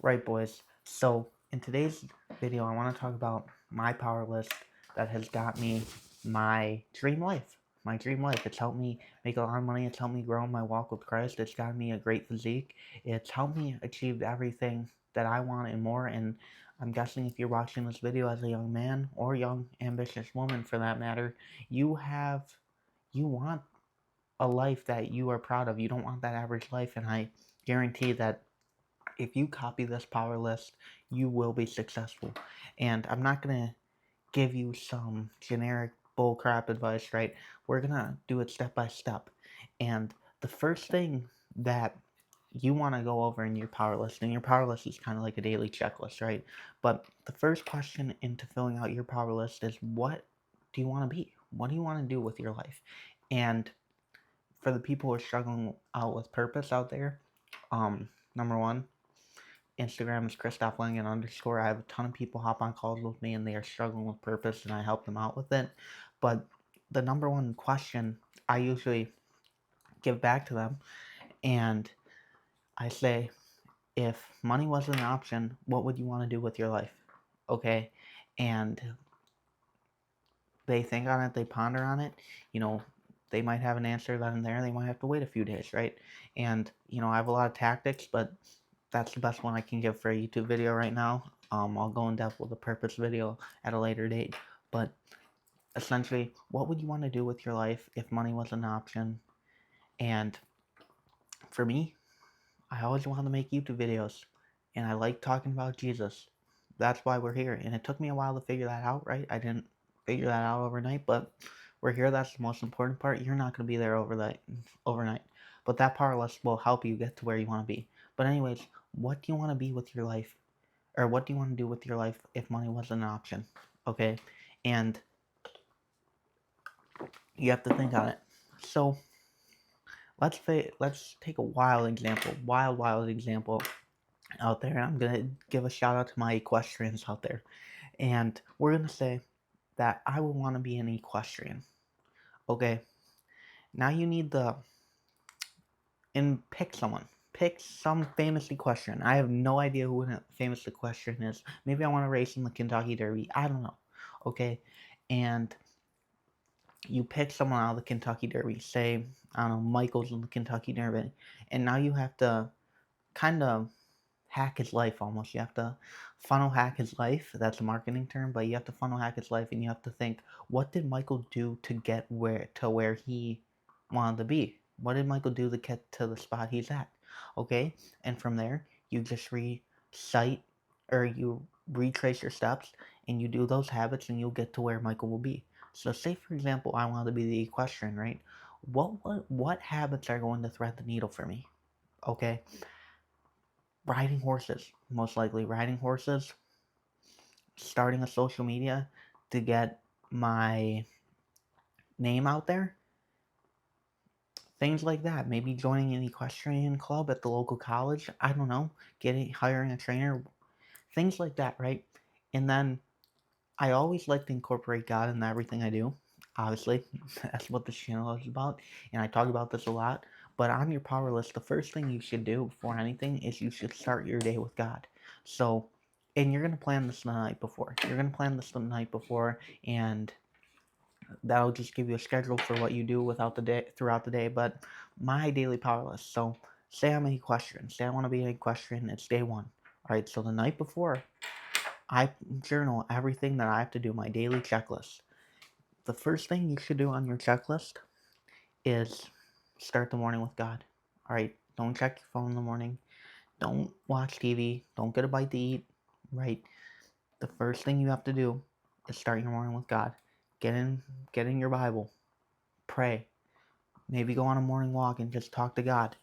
Right, boys. So, in today's video, I want to talk about my power list that has got me my dream life. My dream life. It's helped me make a lot of money. It's helped me grow in my walk with Christ. It's got me a great physique. It's helped me achieve everything that I want and more. And I'm guessing if you're watching this video as a young man or young ambitious woman for that matter, you want a life that you are proud of. You don't want that average life. And I guarantee that if you copy this power list, you will be successful. And I'm not going to give you some generic bullcrap advice, right? We're going to do it step by step. And the first thing that you want to go over in your power list, and your power list is kind of like a daily checklist, right? But the first question into filling out your power list is, what do you want to be? What do you want to do with your life? And for the people who are struggling out with purpose out there, number one, Instagram is Christoph Langen _. I have a ton of people hop on calls with me and they are struggling with purpose and I help them out with it. But the number one question I usually give back to them, and I say, if money wasn't an option, what would you want to do with your life? Okay? And they think on it, they ponder on it, they might have an answer then and there. They might have to wait a few days, right? And, I have a lot of tactics, but that's the best one I can give for a YouTube video right now. I'll go in depth with a purpose video at a later date. But essentially, what would you want to do with your life if money was an option? And for me, I always wanted to make YouTube videos. And I like talking about Jesus. That's why we're here. And it took me a while to figure that out, right? I didn't figure that out overnight, but we're here. That's the most important part. You're not going to be there overnight. But that power list will help you get to where you want to be. But anyways, what do you want to be with your life? Or what do you want to do with your life if money wasn't an option? Okay? And you have to think on it. So let's take a wild example out there. I'm gonna give a shout out to my equestrians out there, and we're gonna say that I would want to be an equestrian. Okay, now you need pick someone. Pick some famous equestrian. I have no idea who a famous equestrian is. Maybe I want to race in the Kentucky Derby. I don't know. Okay, and you pick someone out of the Kentucky Derby. Say, I don't know, Michael's in the Kentucky Derby, and now you have to kind of hack his life almost. You have to funnel hack his life. That's a marketing term, but you have to funnel hack his life, and you have to think, what did Michael do to get where he wanted to be? What did Michael do to get to the spot he's at? Okay, and from there you just recite or you retrace your steps, and you do those habits, and you'll get to where Michael will be. So, say for example, I wanted to be the equestrian, right? What habits are going to thread the needle for me? Okay, riding horses, most likely riding horses, starting a social media to get my name out there, things like that. Maybe joining an equestrian club at the local college. I don't know, hiring a trainer, things like that, right? And then I always like to incorporate God in everything I do. Obviously, that's what this channel is about, and I talk about this a lot. But on your power list, the first thing you should do before anything is you should start your day with God. So, and you're gonna plan this the night before. And that'll just give you a schedule for what you do throughout the day. But my daily power list. So, say I'm an equestrian. Say I want to be an equestrian. It's day one. All right. So the night before, I journal everything that I have to do, my daily checklist. The first thing you should do on your checklist is start the morning with God. All right, don't check your phone in the morning. Don't watch TV. Don't get a bite to eat. Right. The first thing you have to do is start your morning with God. Get in your Bible. Pray. Maybe go on a morning walk and just talk to God.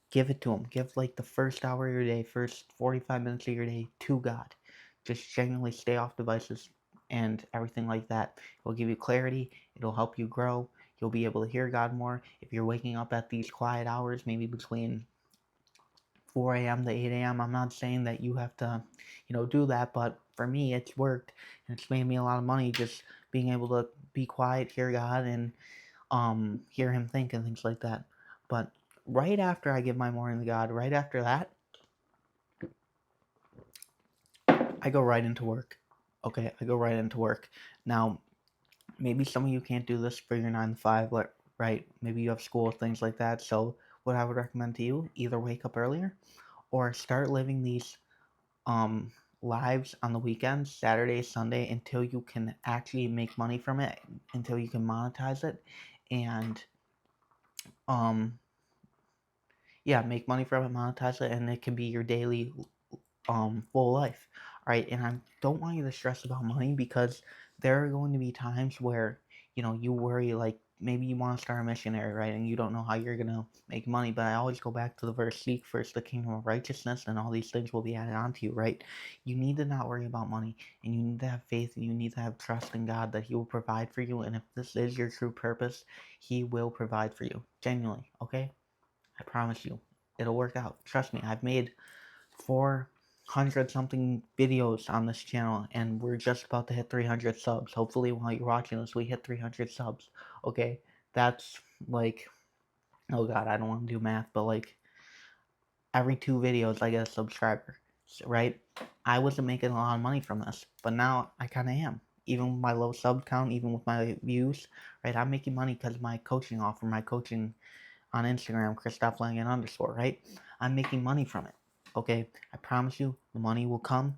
Give it to Him. Give like the first hour of your day, first 45 minutes of your day to God. Just genuinely stay off devices and everything like that. It'll give you clarity. It'll help you grow. You'll be able to hear God more. If you're waking up at these quiet hours, maybe between 4 a.m. to 8 a.m., I'm not saying that you have to, do that, but for me, it's worked, and it's made me a lot of money just being able to be quiet, hear God, and hear Him think and things like that. But right after I give my morning to God, right after that, I go right into work. Okay, I go right into work. Now, maybe some of you can't do this for your 9 to 5, right? Maybe you have school, things like that. So, what I would recommend to you, either wake up earlier or start living these um lives on the weekends, Saturday, Sunday, until you can actually make money from it, until you can monetize it, and um yeah, make money from it, monetize it, and it can be your daily full life. All right, and I don't want you to stress about money, because there are going to be times where you worry, like maybe you want to start a missionary, right, and you don't know how you're gonna make money. But I always go back to the verse, seek first the kingdom of righteousness, and all these things will be added on to you, right? You need to not worry about money, and you need to have faith, and you need to have trust in God that He will provide for you. And if this is your true purpose, He will provide for you, genuinely. Okay, I promise you, it'll work out. Trust me, I've made 400 something videos on this channel, and we're just about to hit 300 subs. Hopefully, while you're watching this, we hit 300 subs. Okay, that's like, oh god, I don't want to do math, but like every 2 videos I get a subscriber, right? I wasn't making a lot of money from this, but now I kind of am. Even with my low sub count, even with my views, right? I'm making money because of my coaching offer, my coaching on Instagram, Christoph Langen _, right? I'm making money from it. Okay, I promise you, the money will come.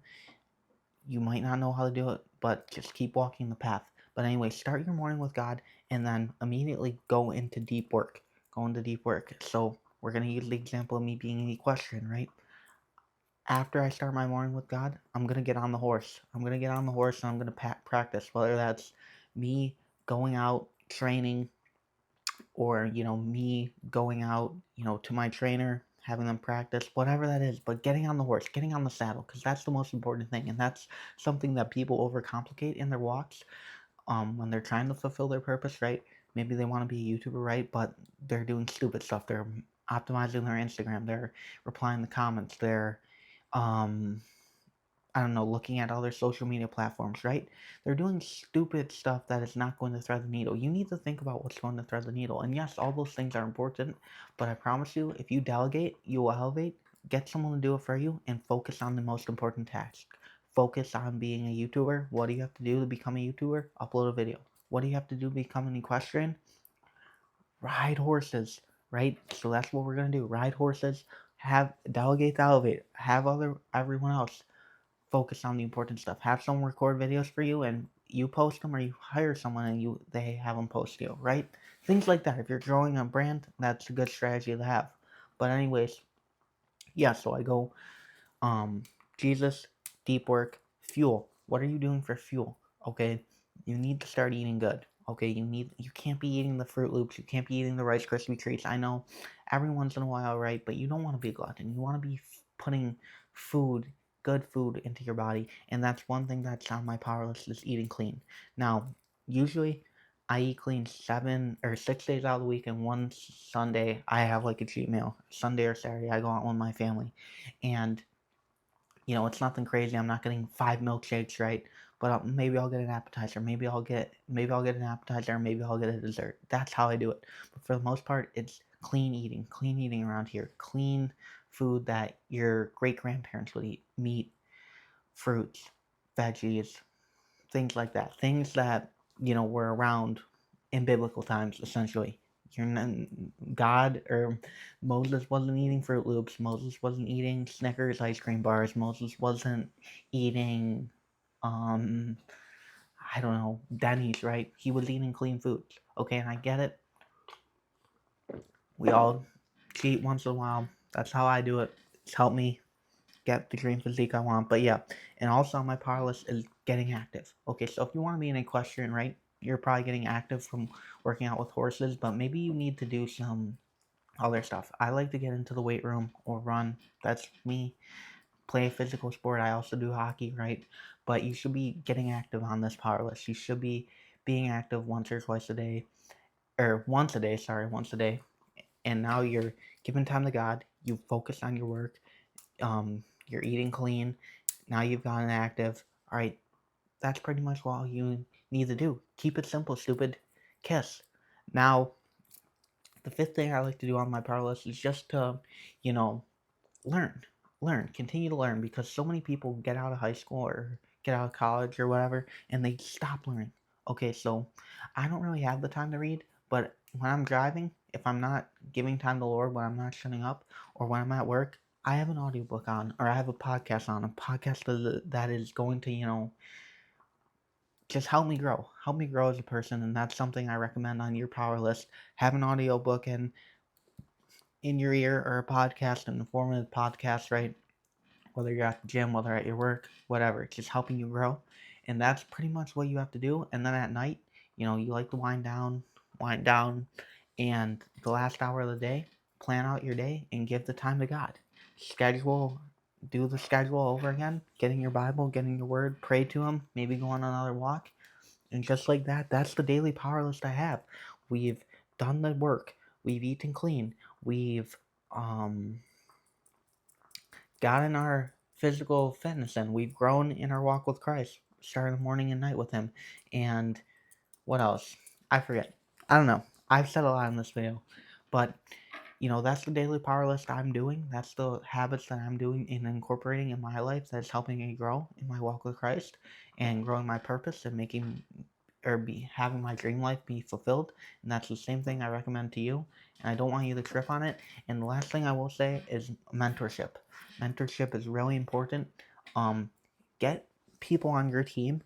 You might not know how to do it, but just keep walking the path. But anyway, start your morning with God, and then immediately go into deep work. Go into deep work. So we're gonna use the example of me being an equestrian, right? After I start my morning with God, I'm gonna get on the horse. I'm gonna get on the horse, and I'm gonna practice. Whether that's me going out training, or me going out to my trainer, having them practice, whatever that is, but getting on the horse, getting on the saddle, because that's the most important thing. And that's something that people overcomplicate in their walks, when they're trying to fulfill their purpose, right? Maybe they want to be a YouTuber, right? But they're doing stupid stuff. They're optimizing their Instagram, they're replying to comments, they're um I don't know, looking at other social media platforms, right? They're doing stupid stuff that is not going to thread the needle. You need to think about what's going to thread the needle. And yes, all those things are important, but I promise you, if you delegate, you will elevate. Get someone to do it for you, and focus on the most important task. Focus on being a YouTuber. What do you have to do to become a YouTuber? Upload a video. What do you have to do to become an equestrian? Ride horses, right? So that's what we're gonna do. Ride horses. Have delegate to elevate. Have everyone else focus on the important stuff. Have someone record videos for you, and you post them, or you hire someone and they have them post you, right? Things like that. If you're growing a brand, that's a good strategy to have. But anyways, yeah, so I go um, Jesus, deep work, fuel. What are you doing for fuel? Okay, you need to start eating good. Okay, you can't be eating the Fruit Loops. You can't be eating the Rice Krispie treats. I know, every once in a while, right? But you don't want to be a glutton. You want to be putting food, good food, into your body. And that's one thing that's on my power list, is eating clean. Now, usually I eat clean 6 days out of the week, and one Sunday I have like a cheat meal. Sunday or Saturday I go out with my family, and it's nothing crazy. I'm not getting 5 milkshakes, right? But maybe I'll get an appetizer. Maybe I'll get an appetizer. Maybe I'll get a dessert. That's how I do it. But for the most part, it's clean eating. Clean eating around here. Clean food that your great grandparents would eat. Meat, fruits, veggies, things like that. Things that were around in biblical times, essentially. You're not, God or Moses wasn't eating Fruit Loops. Moses wasn't eating Snickers ice cream bars. Moses wasn't eating, um, I don't know, Denny's, right? He was eating clean foods. Okay, and I get it. We all cheat once in a while. That's how I do it. It's helped me get the dream physique I want. But yeah, and also on my power list is getting active. Okay, so if you want to be an equestrian, right, you're probably getting active from working out with horses, but maybe you need to do some other stuff. I like to get into the weight room or run. That's me. Play a physical sport. I also do hockey, right? But you should be getting active on this power list. You should be being active once or twice a day, or once a day, sorry, once a day. And now you're giving time to God. You focus on your work. You're eating clean. Now you've gotten active. All right, that's pretty much all you need to do. Keep it simple, stupid. Kiss. Now, the fifth thing I like to do on my power list is just to, learn. learn, continue to learn, because so many people get out of high school or get out of college or whatever and they stop learning. Okay, so I don't really have the time to read, but when I'm driving, if I'm not giving time to the Lord, when I'm not shutting up, or when I'm at work, I have an audiobook on, or I have a podcast on, a podcast that is going to, just help me grow as a person. And that's something I recommend on your power list. Have an audiobook in your ear, or a podcast, an informative podcast, right? Whether you're at the gym, whether at your work, whatever. It's just helping you grow. And that's pretty much what you have to do. And then at night, you like to wind down, and the last hour of the day, plan out your day and give the time to God. Schedule, do the schedule over again, getting your Bible, getting your word, pray to Him, maybe go on another walk. And just like that, that's the daily power list I have. We've done the work, we've eaten clean, we've um, gotten our physical fitness in, we've grown in our walk with Christ, starting the morning and night with Him. And what else? I forget. I don't know. I've said a lot in this video, but that's the daily power list I'm doing. That's the habits that I'm doing and incorporating in my life that's helping me grow in my walk with Christ and growing my purpose and making or be having my dream life be fulfilled. And that's the same thing I recommend to you. And I don't want you to trip on it. And the last thing I will say is mentorship. Mentorship is really important. Get people on your team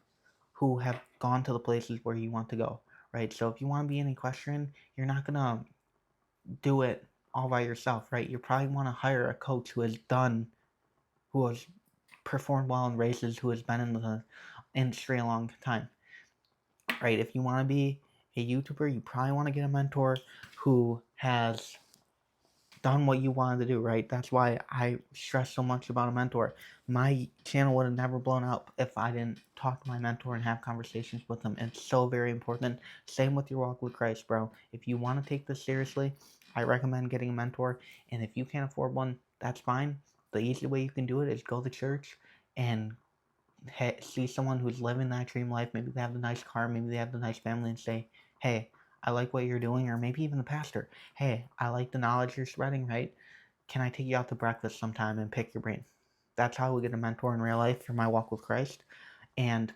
who have gone to the places where you want to go, right? So if you want to be an equestrian, you're not gonna do it all by yourself, right? You probably want to hire a coach who has performed well in races, who has been in the industry a long time, right? If you want to be a YouTuber, you probably want to get a mentor who has done what you wanted to do, right? That's why I stress so much about a mentor. My channel would have never blown up if I didn't talk to my mentor and have conversations with him. It's so very important. Same with your walk with Christ, bro. If you want to take this seriously, I recommend getting a mentor. And if you can't afford one, that's fine. The easy way you can do it is go to church and see someone who's living that dream life. Maybe they have the nice car, maybe they have the nice family, and say, hey, I like what you're doing. Or maybe even the pastor, hey, I like the knowledge you're spreading, right? Can I take you out to breakfast sometime and pick your brain? That's how we get a mentor in real life for my walk with Christ. And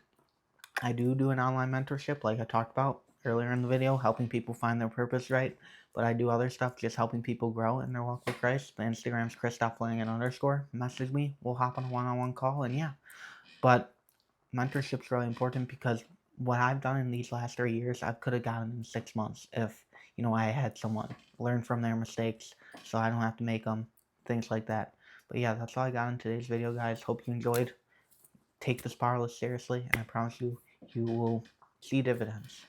I do an online mentorship, like I talked about earlier in the video, helping people find their purpose, right? But I do other stuff, just helping people grow in their walk with Christ. The Instagram's Christoph_Flanagan_. Message me, we'll hop on a one-on-one call, and yeah. But mentorship's really important, because what I've done in these last 3 years, I could have gotten in 6 months if I had someone learn from their mistakes, so I don't have to make them, things like that. But yeah, that's all I got in today's video, guys. Hope you enjoyed. Take this power list seriously, and I promise you, you will see dividends.